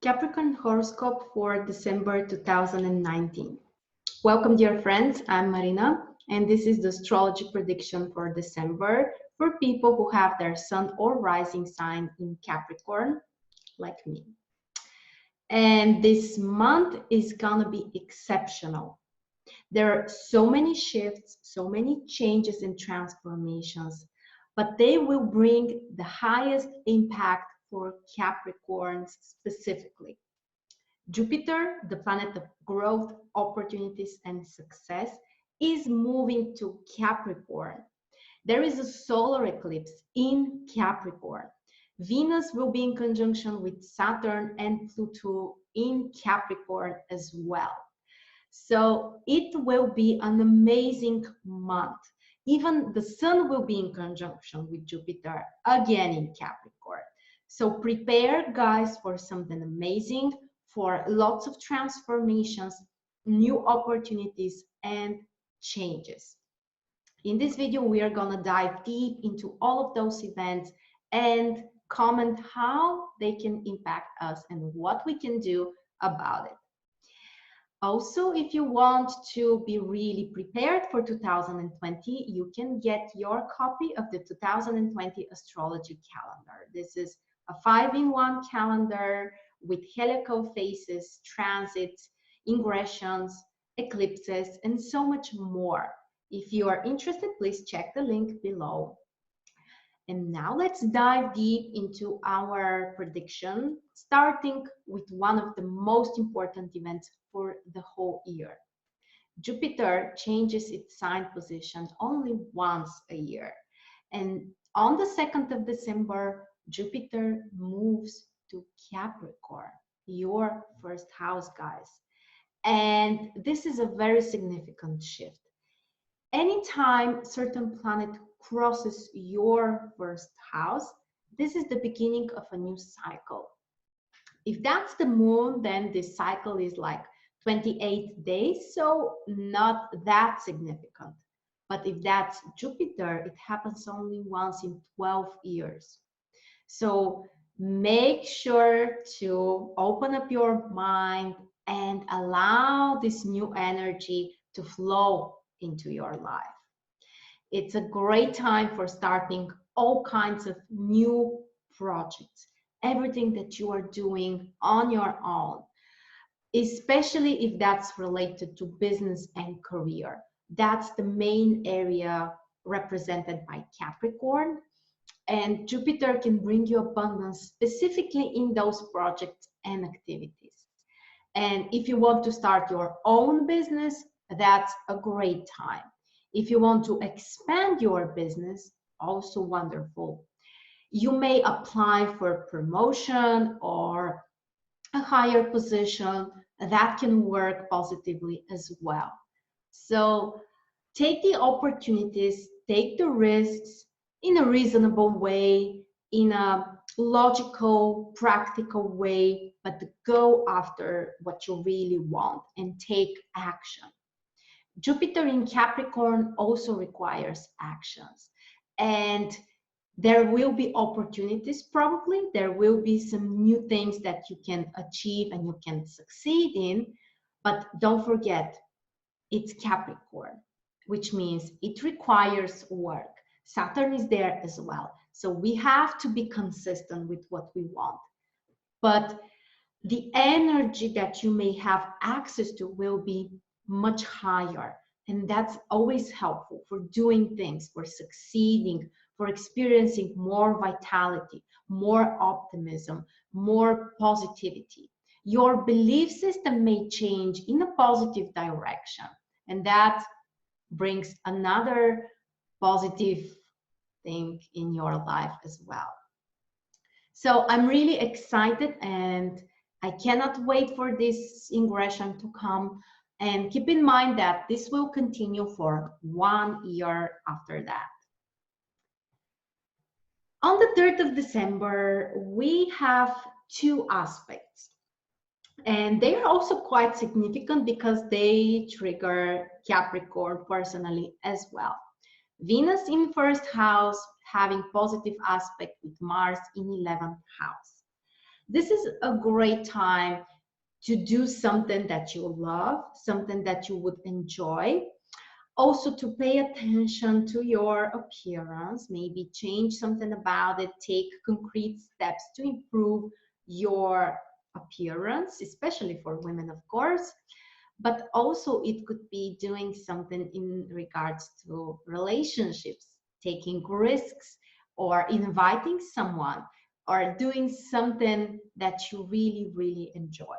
Capricorn horoscope for December 2019. Welcome, dear friends. I'm Marina, and this is the astrology prediction for December for people who have their sun or rising sign in Capricorn, like me. And this month is gonna be exceptional. There are so many shifts, so many changes and transformations, but they will bring the highest impact for Capricorns specifically. Jupiter, the planet of growth, opportunities, and success, is moving to Capricorn. There is a solar eclipse in Capricorn. Venus will be in conjunction with Saturn and Pluto in Capricorn as well. So it will be an amazing month. Even the Sun will be in conjunction with Jupiter again in Capricorn. So prepare, guys, for something amazing, for lots of transformations, new opportunities, and changes. In this video, we are gonna dive deep into all of those events and comment how they can impact us and what we can do about it. Also, if you want to be really prepared for 2020, you can get your copy of the 2020 astrology calendar. This is a 5-in-1 calendar with heliacal phases, transits, ingressions, eclipses, and so much more. If you are interested, please check the link below. And now let's dive deep into our prediction, starting with one of the most important events for the whole year. Jupiter changes its sign position only once a year. And on the 2nd of December, Jupiter moves to Capricorn, your first house, guys. And this is a very significant shift. Anytime certain planet crosses your first house, this is the beginning of a new cycle. If that's the moon, then this cycle is like 28 days, so not that significant. But if that's Jupiter, it happens only once in 12 years. So make sure to open up your mind and allow this new energy to flow into your life. It's a great time for starting all kinds of new projects, everything that you are doing on your own, especially if that's related to business and career. That's the main area represented by Capricorn. And Jupiter can bring you abundance specifically in those projects and activities. And if you want to start your own business, that's a great time. If you want to expand your business, also wonderful. You may apply for promotion or a higher position. That can work positively as well. So take the opportunities, take the risks in a reasonable way, in a logical, practical way, but go after what you really want and take action. Jupiter in Capricorn also requires actions, and there will be opportunities. Probably there will be some new things that you can achieve and you can succeed in, but don't forget, it's Capricorn, which means it requires work. Saturn is there as well, so we have to be consistent with what we want, but the energy that you may have access to will be much higher, and that's always helpful for doing things, for succeeding, for experiencing more vitality, more optimism, more positivity. Your belief system may change in a positive direction, and that brings another positive thing in your life as well. So I'm really excited, and I cannot wait for this ingression to come. And keep in mind that this will continue for 1 year after that. On the 3rd of December, we have two aspects. And they are also quite significant because they trigger Capricorn personally as well. Venus in first house having positive aspect with Mars in 11th house. This is a great time to do something that you love, something that you would enjoy. Also to pay attention to your appearance, maybe change something about it, take concrete steps to improve your appearance, especially for women, of course. But also it could be doing something in regards to relationships, taking risks, or inviting someone, or doing something that you really, really enjoy.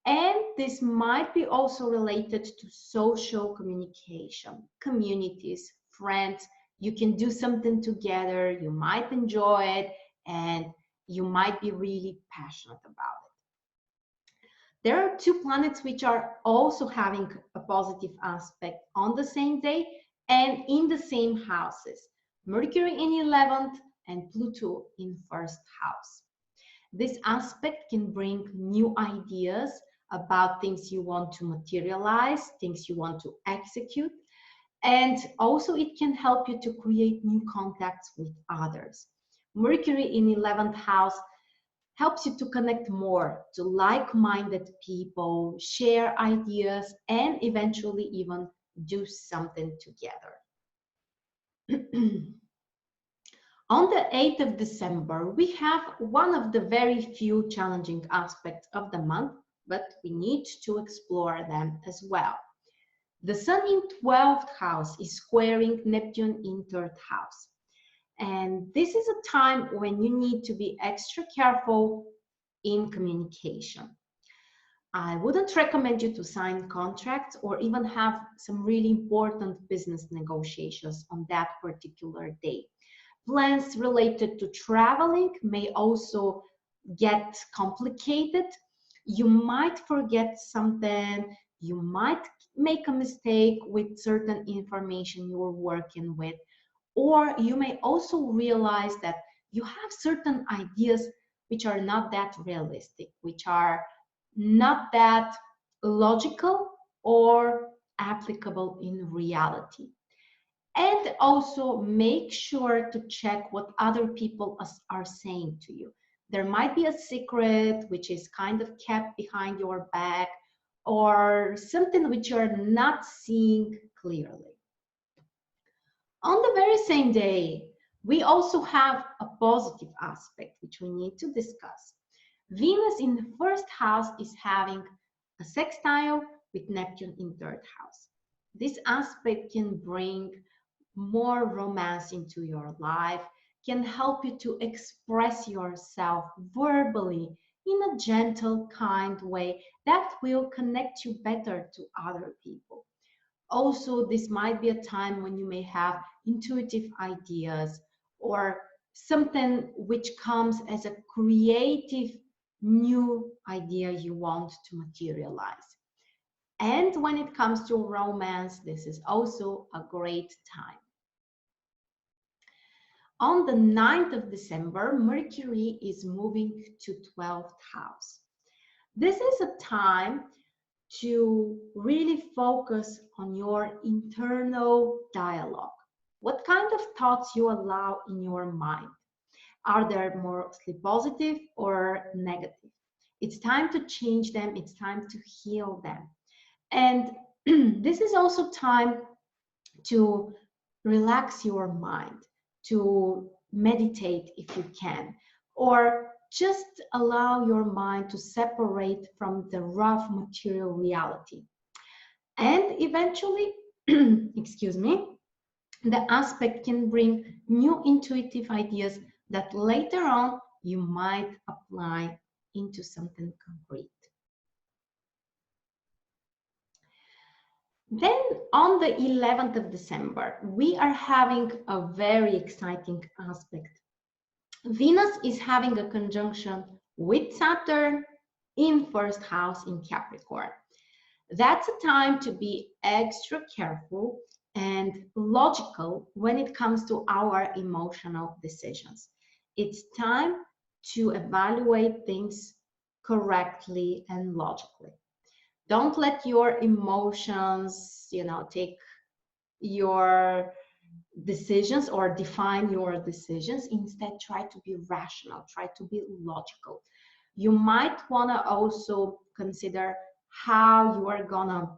And this might be also related to social communication, communities, friends. You can do something together, you might enjoy it, and you might be really passionate about it. There are two planets which are also having a positive aspect on the same day and in the same houses. Mercury in 11th and Pluto in 1st house. This aspect can bring new ideas about things you want to materialize, things you want to execute, and also it can help you to create new contacts with others. Mercury in 11th house helps you to connect more to like-minded people, share ideas, and eventually even do something together. On the 8th of December, we have one of the very few challenging aspects of the month, but we need to explore them as well. The Sun in 12th house is squaring Neptune in 3rd house. And this is a time when you need to be extra careful in communication. I wouldn't recommend you to sign contracts or even have some really important business negotiations on that particular day. Plans related to traveling may also get complicated. You might forget something, you might make a mistake with certain information you're working with, or you may also realize that you have certain ideas which are not that realistic, which are not that logical or applicable in reality. And also make sure to check what other people are saying to you. There might be a secret which is kind of kept behind your back, or something which you're not seeing clearly. On the very same day, we also have a positive aspect which we need to discuss. Venus in the 1st house is having a sextile with Neptune in 3rd house. This aspect can bring more romance into your life, can help you to express yourself verbally in a gentle, kind way that will connect you better to other people. Also, this might be a time when you may have intuitive ideas or something which comes as a creative new idea you want to materialize. And when it comes to romance, this is also a great time. On the 9th of December, Mercury is moving to 12th house. This is a time to really focus on your internal dialogue. What kind of thoughts you allow in your mind? Are they mostly positive or negative? It's time to change them. It's time to heal them. And this is also time to relax your mind, to meditate if you can, or just allow your mind to separate from the rough material reality. And eventually, excuse me, the aspect can bring new intuitive ideas that later on you might apply into something concrete. Then on the 11th of December, we are having a very exciting aspect. Venus is having a conjunction with Saturn in 1st house in Capricorn. That's a time to be extra careful and logical when it comes to our emotional decisions. It's time to evaluate things correctly and logically. Don't let your emotions, take your decisions or define your decisions. Instead, try to be rational, try to be logical. You might want to also consider how you are gonna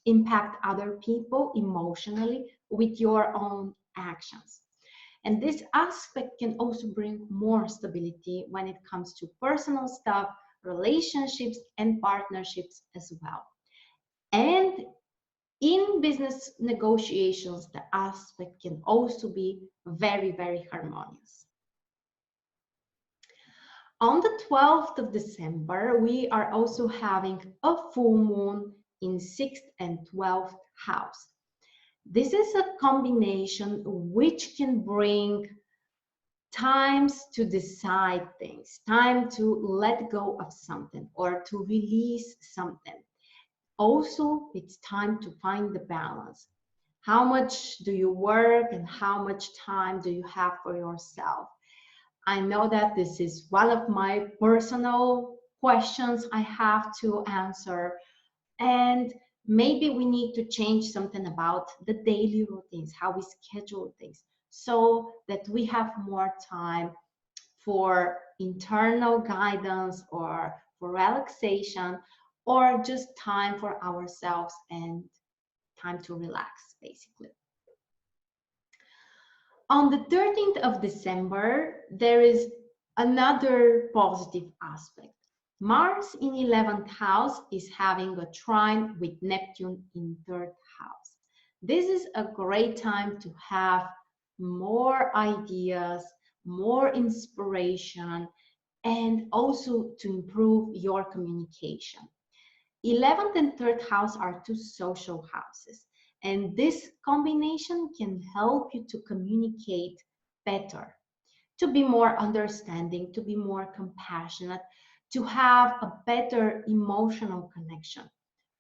impact other people emotionally with your own actions. And this aspect can also bring more stability when it comes to personal stuff, relationships, and partnerships as well. And in business negotiations, the aspect can also be very, very harmonious. On the 12th of December, we are also having a full moon in 6th and 12th house. This is a combination which can bring times to decide things, time to let go of something or to release something. Also, it's time to find the balance. How much do you work and how much time do you have for yourself? I know that this is one of my personal questions I have to answer, and maybe we need to change something about the daily routines, how we schedule things, so that we have more time for internal guidance or for relaxation, or just time for ourselves and time to relax, basically. On the 13th of December, there is another positive aspect. Mars in 11th house is having a trine with Neptune in 3rd house. This is a great time to have more ideas, more inspiration, and also to improve your communication. 11th and 3rd house are two social houses. And this combination can help you to communicate better, to be more understanding, to be more compassionate, to have a better emotional connection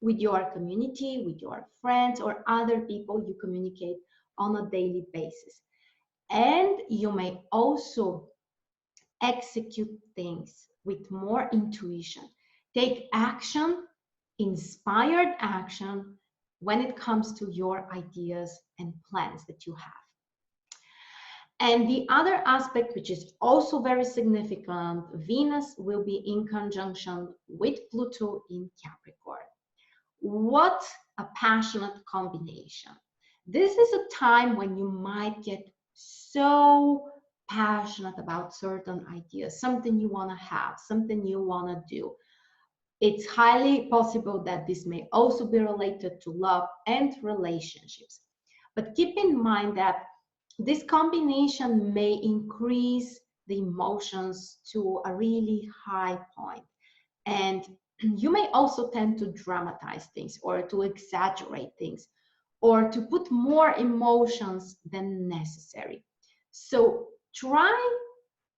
with your community, with your friends, or other people you communicate on a daily basis. And you may also execute things with more intuition. Take action, inspired action, when it comes to your ideas and plans that you have. And the other aspect, which is also very significant, Venus will be in conjunction with Pluto in Capricorn. What a passionate combination. This is a time when you might get so passionate about certain ideas, something you want to have, something you want to do. It's highly possible that this may also be related to love and relationships. But keep in mind that this combination may increase the emotions to a really high point. And you may also tend to dramatize things or to exaggerate things or to put more emotions than necessary. So try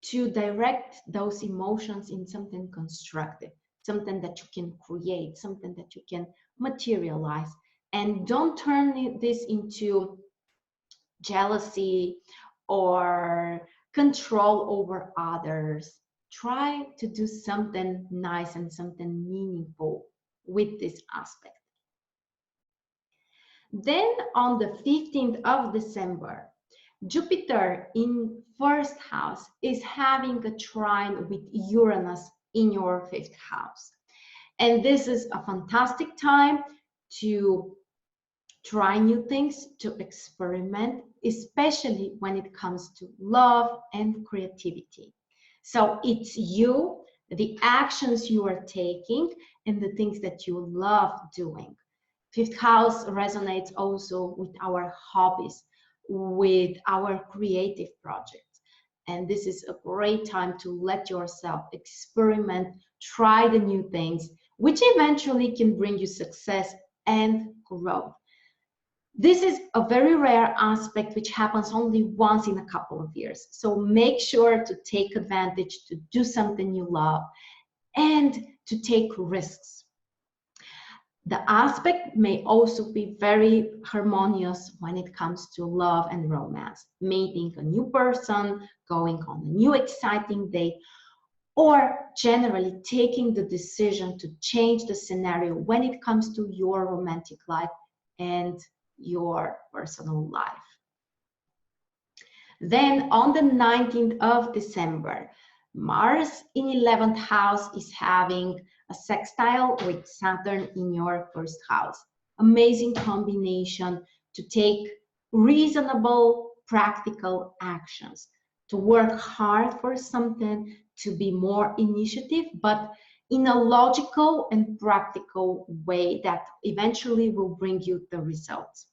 to direct those emotions in something constructive, something that you can create, something that you can materialize. And don't turn this into jealousy or control over others. Try to do something nice and something meaningful with this aspect. Then on the 15th of December, Jupiter in 1st house is having a trine with Uranus in your 5th house. And this is a fantastic time to try new things, to experiment, especially when it comes to love and creativity. So it's you, the actions you are taking, and the things that you love doing. 5th house resonates also with our hobbies, with our creative projects. And this is a great time to let yourself experiment, try the new things, which eventually can bring you success and growth. This is a very rare aspect which happens only once in a couple of years. So make sure to take advantage, to do something you love, and to take risks. The aspect may also be very harmonious when it comes to love and romance, meeting a new person, going on a new exciting date, or generally taking the decision to change the scenario when it comes to your romantic life and your personal life. Then on the 19th of December, Mars in 11th house is having a sextile with Saturn in your first house. Amazing combination to take reasonable, practical actions, to work hard for something, to be more initiative, but in a logical and practical way that eventually will bring you the results.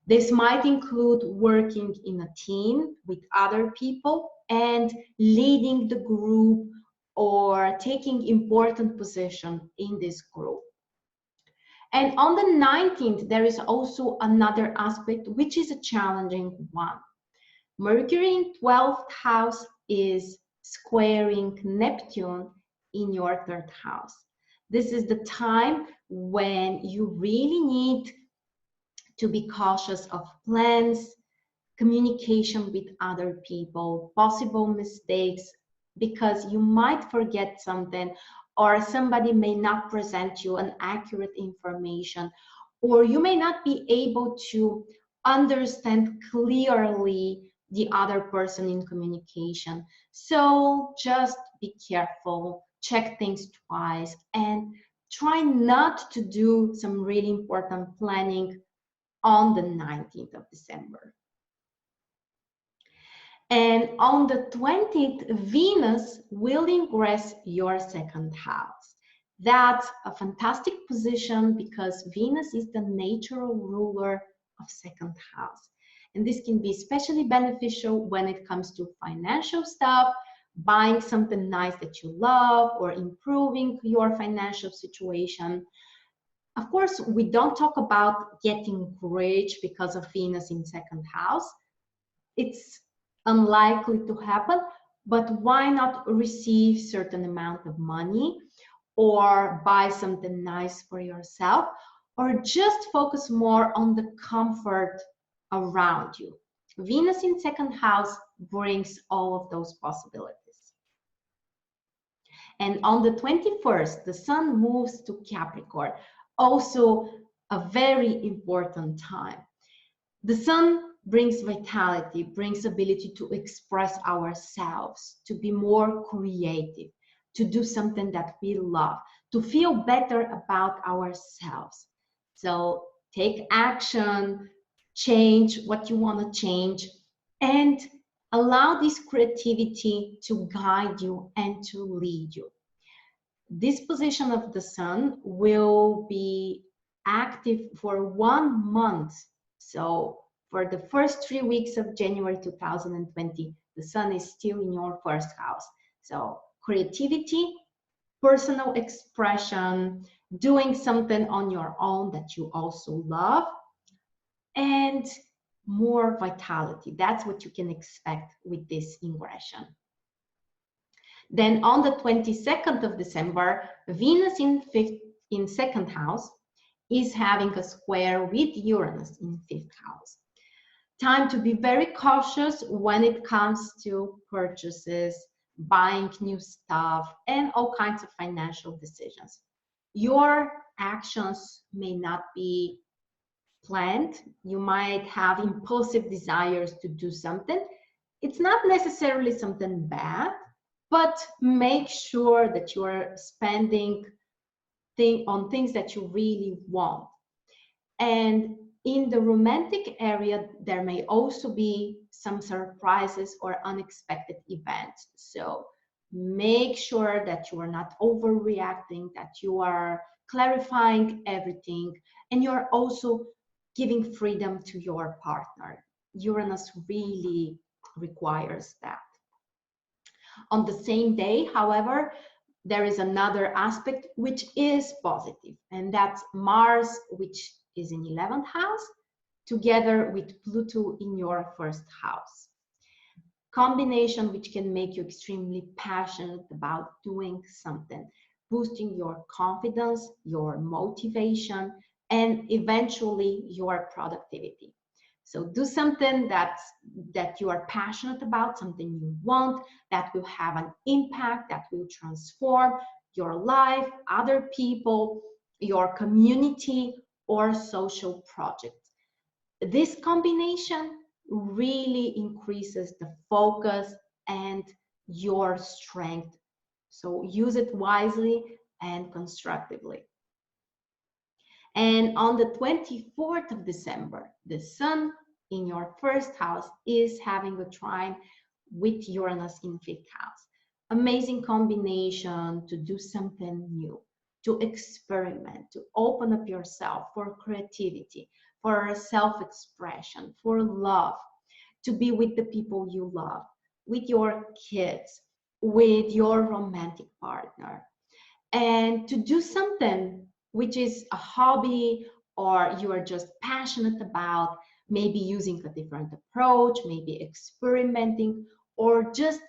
This might include working in a team with other people and leading the group or taking important position in this group. And on the 19th, there is also another aspect which is a challenging one. Mercury in 12th house is squaring Neptune in your 3rd house. This is the time when you really need to be cautious of plans, communication with other people, possible mistakes, because you might forget something or somebody may not present you an accurate information, or you may not be able to understand clearly the other person in communication. So just be careful, check things twice, and try not to do some really important planning on the 19th of December. And on the 20th, Venus will ingress your 2nd house. That's a fantastic position because Venus is the natural ruler of 2nd house. And this can be especially beneficial when it comes to financial stuff, buying something nice that you love, or improving your financial situation. Of course, we don't talk about getting rich because of Venus in 2nd house. It's unlikely to happen, but why not receive certain amount of money or buy something nice for yourself, or just focus more on the comfort around you. Venus in 2nd house brings all of those possibilities. And on the 21st, the Sun moves to Capricorn, also a very important time. The Sun brings vitality, brings ability to express ourselves, to be more creative, to do something that we love, to feel better about ourselves. So take action, change what you want to change, and allow this creativity to guide you and to lead you. This position of the Sun will be active for 1 month. So for the first 3 weeks of January 2020, the Sun is still in your 1st house. So creativity, personal expression, doing something on your own that you also love, and more vitality. That's what you can expect with this ingression. Then on the 22nd of December, Venus in 2nd house is having a square with Uranus in 5th house. Time to be very cautious when it comes to purchases, buying new stuff, and all kinds of financial decisions. Your actions may not be planned. You might have impulsive desires to do something. It's not necessarily something bad, but make sure that you are spending on things that you really want. And in the romantic area, there may also be some surprises or unexpected events. So make sure that you are not overreacting, that you are clarifying everything, and you're also giving freedom to your partner. Uranus really requires that. On the same day, however, there is another aspect which is positive, and that's Mars, which is in 11th house, together with Pluto in your 1st house. Combination which can make you extremely passionate about doing something, boosting your confidence, your motivation, and eventually your productivity. So do something that you are passionate about, something you want, that will have an impact, that will transform your life, other people, your community, or social projects. This combination really increases the focus and your strength. So use it wisely and constructively. And on the 24th of December, the sun in your first house is having a trine with Uranus in fifth house. Amazing combination to do something new, to experiment, to open up yourself for creativity, for self-expression, for love, to be with the people you love, with your kids, with your romantic partner, and to do something which is a hobby or you are just passionate about, maybe using a different approach, maybe experimenting, or just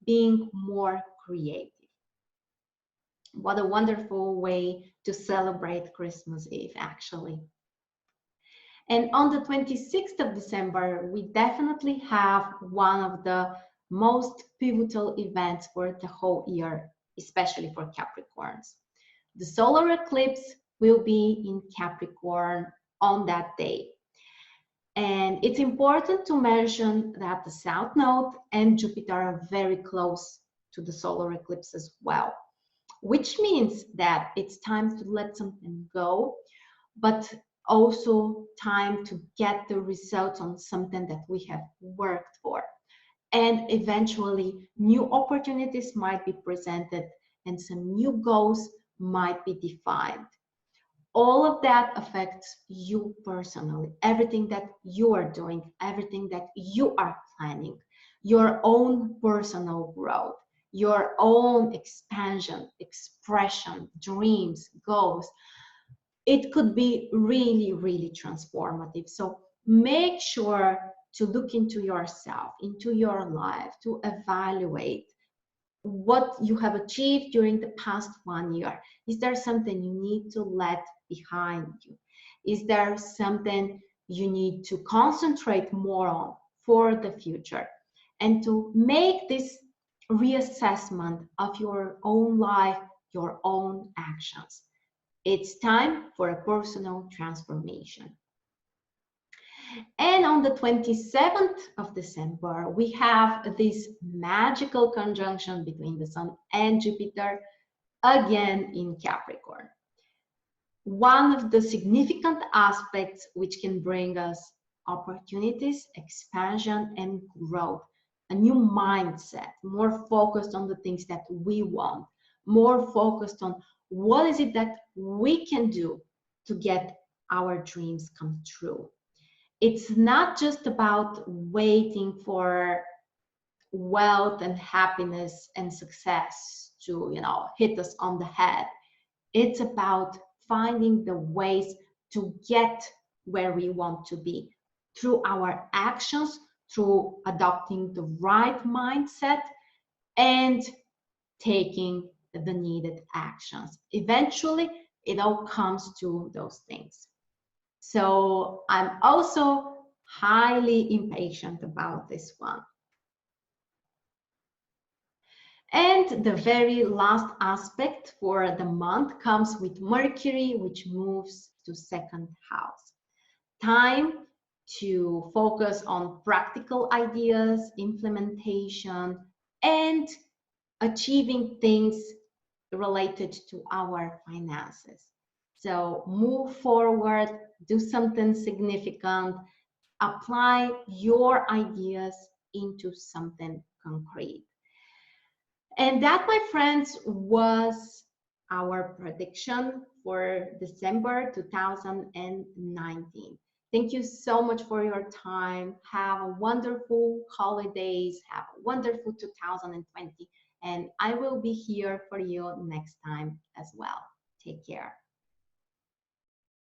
being more creative. What a wonderful way to celebrate Christmas Eve, actually. And on the 26th of December, we definitely have one of the most pivotal events for the whole year, especially for Capricorns. The solar eclipse will be in Capricorn on that day. And it's important to mention that the South Node and Jupiter are very close to the solar eclipse as well, which means that it's time to let something go, but also time to get the results on something that we have worked for. And eventually, new opportunities might be presented and some new goals might be defined. All of that affects you personally, everything that you are doing, everything that you are planning, your own personal growth, your own expansion, expression, dreams, goals. It could be really, really transformative. So make sure to look into yourself, into your life, to evaluate what you have achieved during the past 1 year. Is there something you need to let behind you? Is there something you need to concentrate more on for the future? And to make this reassessment of your own life, your own actions. It's time for a personal transformation. And on the 27th of December, we have this magical conjunction between the Sun and Jupiter, again in Capricorn. One of the significant aspects which can bring us opportunities, expansion, and growth. A new mindset, more focused on the things that we want, more focused on what is it that we can do to get our dreams come true. It's not just about waiting for wealth and happiness and success to, hit us on the head. It's about finding the ways to get where we want to be through our actions, through adopting the right mindset and taking the needed actions. Eventually, it all comes to those things. So I'm also highly impatient about this one. And the very last aspect for the month comes with Mercury, which moves to second house. Time to focus on practical ideas, implementation, and achieving things related to our finances. So move forward, do something significant, apply your ideas into something concrete. And that, my friends, was our prediction for December 2019. Thank you so much for your time. Have a wonderful holidays. Have a wonderful 2020. And I will be here for you next time as well. Take care.